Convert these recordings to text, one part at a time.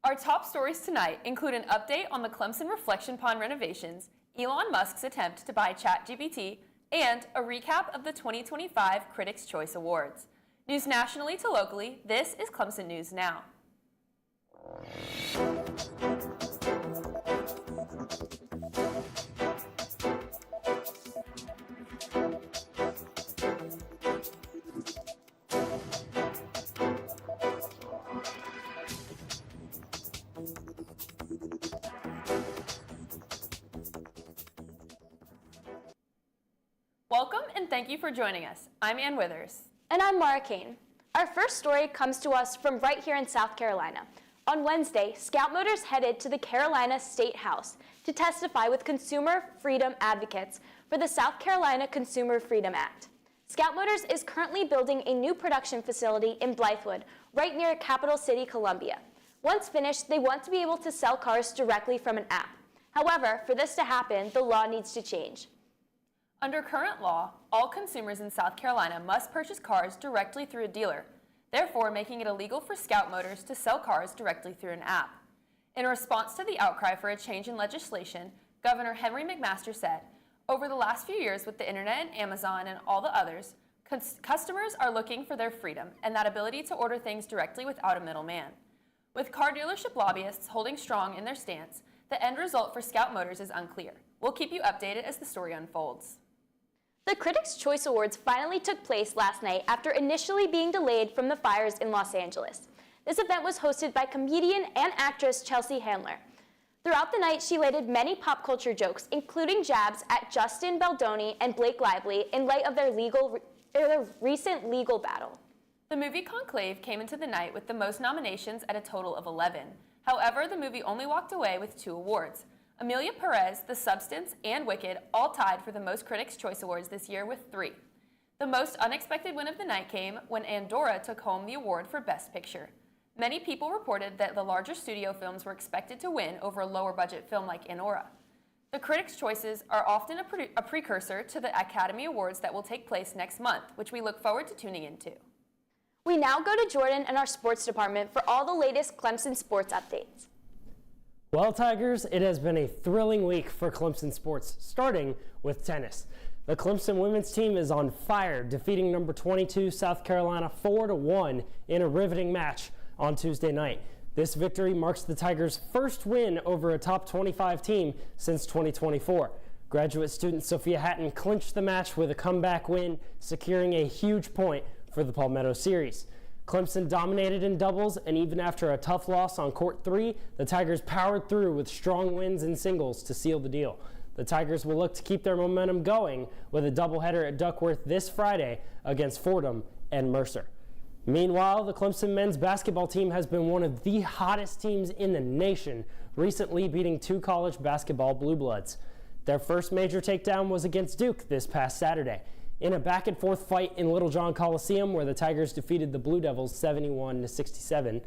Our top stories tonight include an update on the Clemson Reflection Pond renovations, Elon Musk's attempt to buy ChatGPT, and a recap of the 2025 Critics' Choice Awards. News nationally to locally, this is Clemson News Now. Welcome and thank you for joining us. I'm Ann Withers. And I'm Mara Kane. Our first story comes to us from right here in South Carolina. On Wednesday, Scout Motors headed to the Carolina State House to testify with consumer freedom advocates for the South Carolina Consumer Freedom Act. Scout Motors is currently building a new production facility in Blythewood, right near capital city Columbia. Once finished, they want to be able to sell cars directly from an app. However, for this to happen, the law needs to change. Under current law, all consumers in South Carolina must purchase cars directly through a dealer, therefore making it illegal for Scout Motors to sell cars directly through an app. In response to the outcry for a change in legislation, Governor Henry McMaster said, "Over the last few years with the internet and Amazon and all the others, customers are looking for their freedom and that ability to order things directly without a middleman." With car dealership lobbyists holding strong in their stance, the end result for Scout Motors is unclear. We'll keep you updated as the story unfolds. The Critics' Choice Awards finally took place last night after initially being delayed from the fires in Los Angeles. This event was hosted by comedian and actress Chelsea Handler. Throughout the night, she landed many pop culture jokes, including jabs at Justin Baldoni and Blake Lively in light of their recent legal battle. The movie Conclave came into the night with the most nominations at a total of 11. However, the movie only walked away with 2 awards. Amelia Perez, The Substance, and Wicked all tied for the most Critics' Choice Awards this year with 3. The most unexpected win of the night came when Andorra took home the award for Best Picture. Many people reported that the larger studio films were expected to win over a lower budget film like Andorra. The Critics' Choices are often a precursor to the Academy Awards that will take place next month, which we look forward to tuning into. We now go to Jordan and our sports department for all the latest Clemson sports updates. Well, Tigers, it has been a thrilling week for Clemson sports, starting with tennis. The Clemson women's team is on fire, defeating number 22 South Carolina 4-1 in a riveting match on Tuesday night. This victory marks the Tigers' first win over a top 25 team since 2024. Graduate student Sophia Hatton clinched the match with a comeback win, securing a huge point for the Palmetto Series. Clemson dominated in doubles, and even after a tough loss on court 3, the Tigers powered through with strong wins in singles to seal the deal. The Tigers will look to keep their momentum going with a doubleheader at Duckworth this Friday against Fordham and Mercer. Meanwhile, the Clemson men's basketball team has been one of the hottest teams in the nation, recently beating 2 college basketball Blue Bloods. Their first major takedown was against Duke this past Saturday, in a back-and-forth fight in Littlejohn Coliseum where the Tigers defeated the Blue Devils 71-67.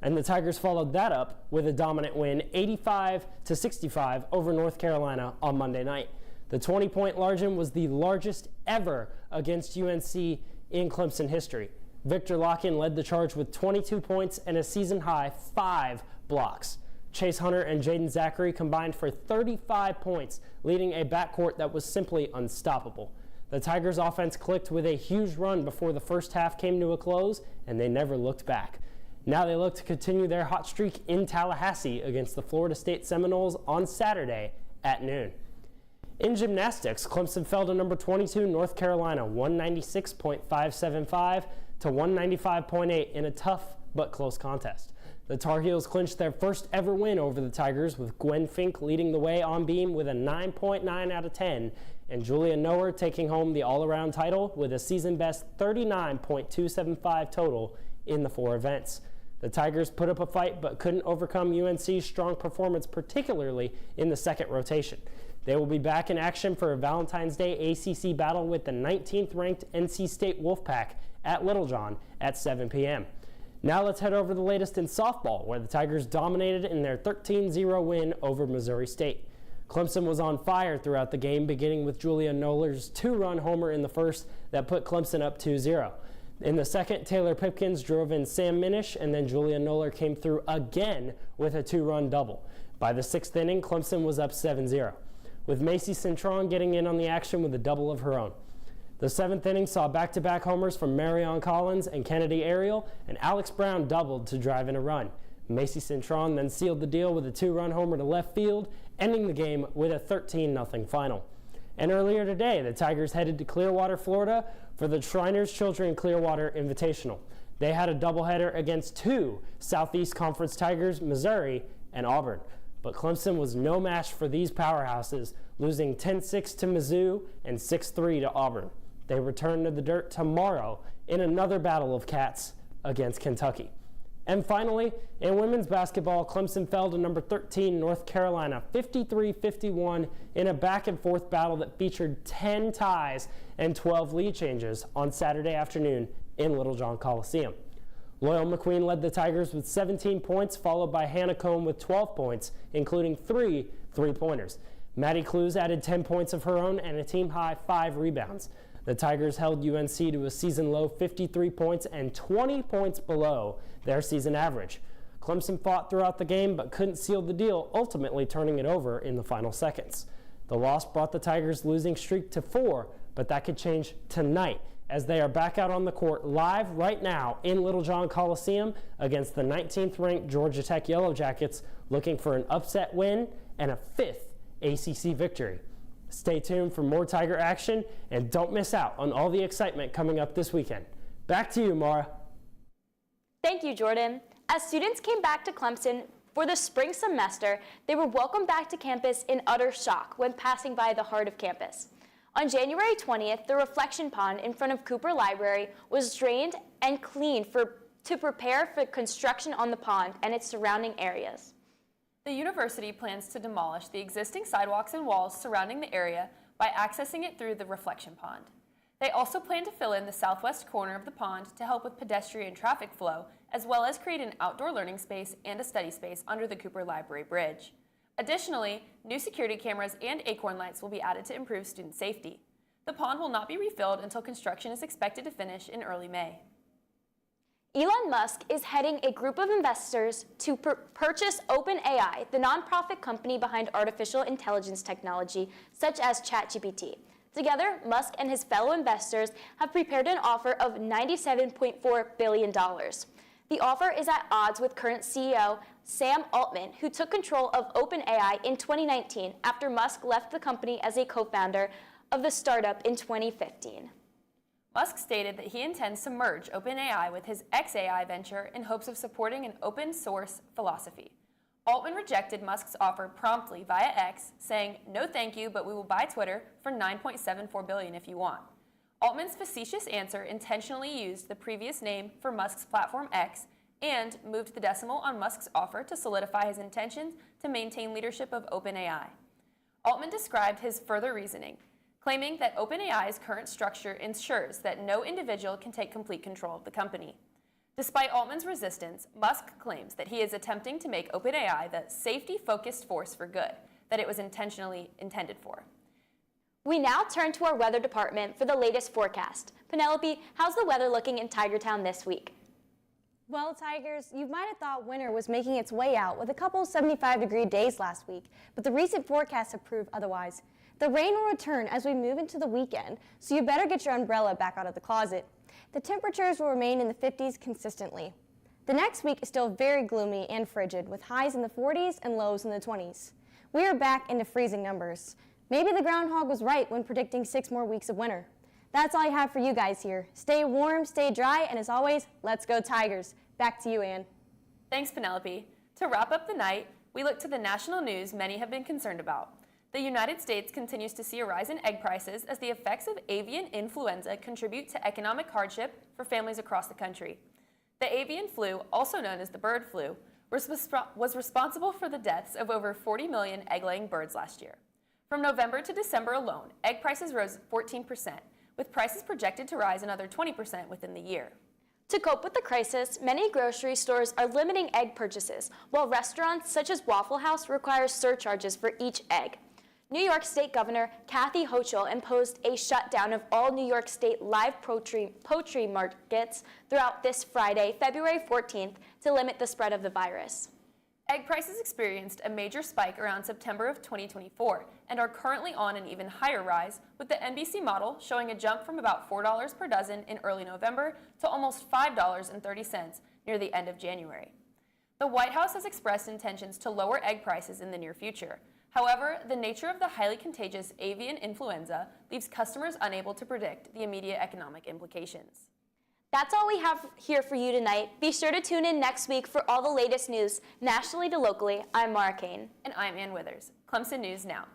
And the Tigers followed that up with a dominant win 85-65 over North Carolina on Monday night. The 20-point margin was the largest ever against UNC in Clemson history. Victor Locken led the charge with 22 points and a season-high 5 blocks. Chase Hunter and Jaden Zachary combined for 35 points, leading a backcourt that was simply unstoppable. The Tigers' offense clicked with a huge run before the first half came to a close, and they never looked back. Now they look to continue their hot streak in Tallahassee against the Florida State Seminoles on Saturday at noon. In gymnastics, Clemson fell to number 22 North Carolina 196.575 to 195.8 in a tough but close contest. The Tar Heels clinched their first ever win over the Tigers, with Gwen Fink leading the way on beam with a 9.9 out of 10, and Julia Noer taking home the all-around title with a season-best 39.275 total in the 4 events. The Tigers put up a fight but couldn't overcome UNC's strong performance, particularly in the second rotation. They will be back in action for a Valentine's Day ACC battle with the 19th-ranked NC State Wolfpack at Littlejohn at 7 p.m. Now let's head over to the latest in softball, where the Tigers dominated in their 13-0 win over Missouri State. Clemson was on fire throughout the game, beginning with Julia Noer's 2-run homer in the first that put Clemson up 2-0. In the second, Taylor Pipkins drove in Sam Minish, and then Julia Noller came through again with a 2-run double. By the 6th inning, Clemson was up 7-0, with Macy Cintron getting in on the action with a double of her own. The 7th inning saw back-to-back homers from Marion Collins and Kennedy Ariel, and Alex Brown doubled to drive in a run. Macy Cintron then sealed the deal with a 2-run homer to left field, ending the game with a 13-0 final. And earlier today, the Tigers headed to Clearwater, Florida for the Shriners Children Clearwater Invitational. They had a doubleheader against 2 Southeast Conference Tigers, Missouri and Auburn. But Clemson was no match for these powerhouses, losing 10-6 to Mizzou and 6-3 to Auburn. They return to the dirt tomorrow in another battle of cats against Kentucky. And finally, in women's basketball, Clemson fell to number 13 North Carolina 53-51 in a back-and-forth battle that featured 10 ties and 12 lead changes on Saturday afternoon in Littlejohn Coliseum. Loyal McQueen led the Tigers with 17 points, followed by Hannah Combe with 12 points, including 3 three-pointers. Maddie Clues added 10 points of her own and a team-high 5 rebounds. The Tigers held UNC to a season-low 53 points and 20 points below their season average. Clemson fought throughout the game but couldn't seal the deal, ultimately turning it over in the final seconds. The loss brought the Tigers' losing streak to 4, but that could change tonight as they are back out on the court live right now in Littlejohn Coliseum against the 19th-ranked Georgia Tech Yellow Jackets, looking for an upset win and a 5th ACC victory. Stay tuned for more Tiger action and don't miss out on all the excitement coming up this weekend. Back to you, Mara. Thank you, Jordan. As students came back to Clemson for the spring semester, they were welcomed back to campus in utter shock when passing by the heart of campus. On January 20th, the reflection pond in front of Cooper Library was drained and cleaned to prepare for construction on the pond and its surrounding areas. The university plans to demolish the existing sidewalks and walls surrounding the area by accessing it through the reflection pond. They also plan to fill in the southwest corner of the pond to help with pedestrian traffic flow, as well as create an outdoor learning space and a study space under the Cooper Library Bridge. Additionally, new security cameras and acorn lights will be added to improve student safety. The pond will not be refilled until construction is expected to finish in early May. Elon Musk is heading a group of investors to purchase OpenAI, the nonprofit company behind artificial intelligence technology such as ChatGPT. Together, Musk and his fellow investors have prepared an offer of $97.4 billion. The offer is at odds with current CEO Sam Altman, who took control of OpenAI in 2019 after Musk left the company as a co-founder of the startup in 2015. Musk stated that he intends to merge OpenAI with his xAI venture in hopes of supporting an open source philosophy. Altman rejected Musk's offer promptly via X, saying, "No thank you, but we will buy Twitter for $9.74 billion if you want." Altman's facetious answer intentionally used the previous name for Musk's platform X and moved the decimal on Musk's offer to solidify his intentions to maintain leadership of OpenAI. Altman described his further reasoning, claiming that OpenAI's current structure ensures that no individual can take complete control of the company. Despite Altman's resistance, Musk claims that he is attempting to make OpenAI the safety-focused force for good that it was intentionally intended for. We now turn to our weather department for the latest forecast. Penelope, how's the weather looking in Tigertown this week? Well, Tigers, you might have thought winter was making its way out with a couple 75-degree days last week, but the recent forecasts have proved otherwise. The rain will return as we move into the weekend, so you better get your umbrella back out of the closet. The temperatures will remain in the 50s consistently. The next week is still very gloomy and frigid, with highs in the 40s and lows in the 20s. We are back into freezing numbers. Maybe the groundhog was right when predicting 6 more weeks of winter. That's all I have for you guys here. Stay warm, stay dry, and as always, let's go Tigers. Back to you, Ann. Thanks, Penelope. To wrap up the night, we look to the national news many have been concerned about. The United States continues to see a rise in egg prices as the effects of avian influenza contribute to economic hardship for families across the country. The avian flu, also known as the bird flu, was responsible for the deaths of over 40 million egg-laying birds last year. From November to December alone, egg prices rose 14%, with prices projected to rise another 20% within the year. To cope with the crisis, many grocery stores are limiting egg purchases, while restaurants such as Waffle House require surcharges for each egg. New York State Governor Kathy Hochul imposed a shutdown of all New York State live poultry markets throughout this Friday, February 14th, to limit the spread of the virus. Egg prices experienced a major spike around September of 2024 and are currently on an even higher rise, with the NBC model showing a jump from about $4 per dozen in early November to almost $5.30 near the end of January. The White House has expressed intentions to lower egg prices in the near future. However, the nature of the highly contagious avian influenza leaves customers unable to predict the immediate economic implications. That's all we have here for you tonight. Be sure to tune in next week for all the latest news, nationally to locally. I'm Mara Kane. And I'm Ann Withers. Clemson News Now.